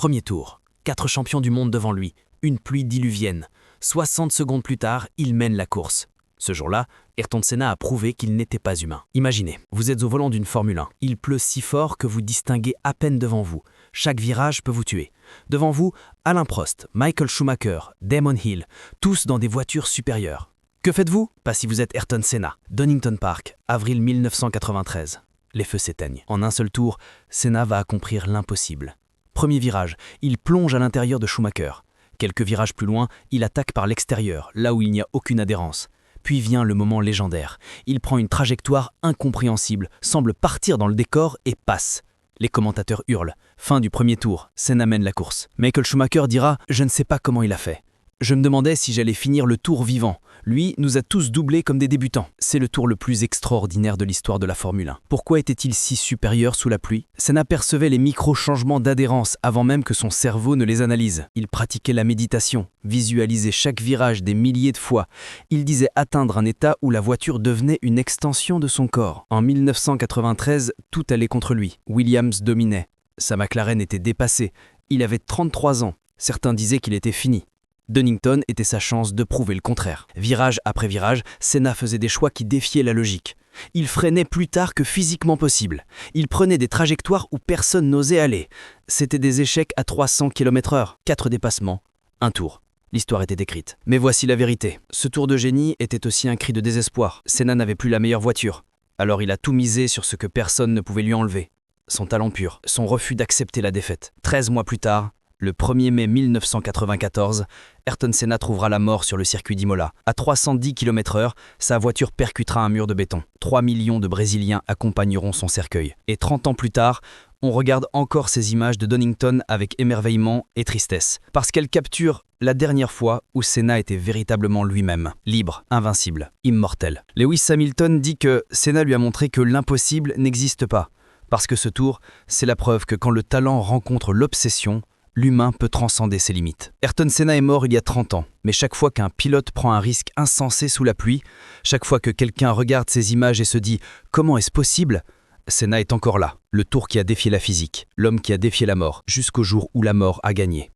Premier tour. 4 champions du monde devant lui. Une pluie diluvienne. 60 secondes plus tard, il mène la course. Ce jour-là, Ayrton Senna a prouvé qu'il n'était pas humain. Imaginez, vous êtes au volant d'une Formule 1. Il pleut si fort que vous distinguez à peine devant vous. Chaque virage peut vous tuer. Devant vous, Alain Prost, Michael Schumacher, Damon Hill, tous dans des voitures supérieures. Que faites-vous? Pas si vous êtes Ayrton Senna. Donington Park, avril 1993. Les feux s'éteignent. En un seul tour, Senna va accomplir l'impossible. Premier virage, il plonge à l'intérieur de Schumacher. Quelques virages plus loin, il attaque par l'extérieur, là où il n'y a aucune adhérence. Puis vient le moment légendaire. Il prend une trajectoire incompréhensible, semble partir dans le décor et passe. Les commentateurs hurlent. Fin du premier tour, Senna mène la course. Michael Schumacher dira « Je ne sais pas comment il a fait. Je me demandais si j'allais finir le tour vivant. Lui nous a tous doublés comme des débutants. C'est le tour le plus extraordinaire de l'histoire de la Formule 1. Pourquoi était-il si supérieur sous la pluie? Senna percevait les micro-changements d'adhérence avant même que son cerveau ne les analyse. Il pratiquait la méditation, visualisait chaque virage des milliers de fois. Il disait atteindre un état où la voiture devenait une extension de son corps. En 1993, tout allait contre lui. Williams dominait. Sa McLaren était dépassée. Il avait 33 ans. Certains disaient qu'il était fini. Donington était sa chance de prouver le contraire. Virage après virage, Senna faisait des choix qui défiaient la logique. Il freinait plus tard que physiquement possible. Il prenait des trajectoires où personne n'osait aller. C'était des échecs à 300 km/h, 4 dépassements, un tour. L'histoire était écrite. Mais voici la vérité. Ce tour de génie était aussi un cri de désespoir. Senna n'avait plus la meilleure voiture. Alors il a tout misé sur ce que personne ne pouvait lui enlever. Son talent pur, son refus d'accepter la défaite. 13 mois plus tard, le 1er mai 1994, Ayrton Senna trouvera la mort sur le circuit d'Imola. À 310 km/h, sa voiture percutera un mur de béton. 3 millions de Brésiliens accompagneront son cercueil. Et 30 ans plus tard, on regarde encore ces images de Donington avec émerveillement et tristesse. Parce qu'elles capturent la dernière fois où Senna était véritablement lui-même. Libre, invincible, immortel. Lewis Hamilton dit que Senna lui a montré que l'impossible n'existe pas. Parce que ce tour, c'est la preuve que quand le talent rencontre l'obsession, l'humain peut transcender ses limites. Ayrton Senna est mort il y a 30 ans, mais chaque fois qu'un pilote prend un risque insensé sous la pluie, chaque fois que quelqu'un regarde ces images et se dit « Comment est-ce possible ?», Senna est encore là, le tour qui a défié la physique, l'homme qui a défié la mort, jusqu'au jour où la mort a gagné.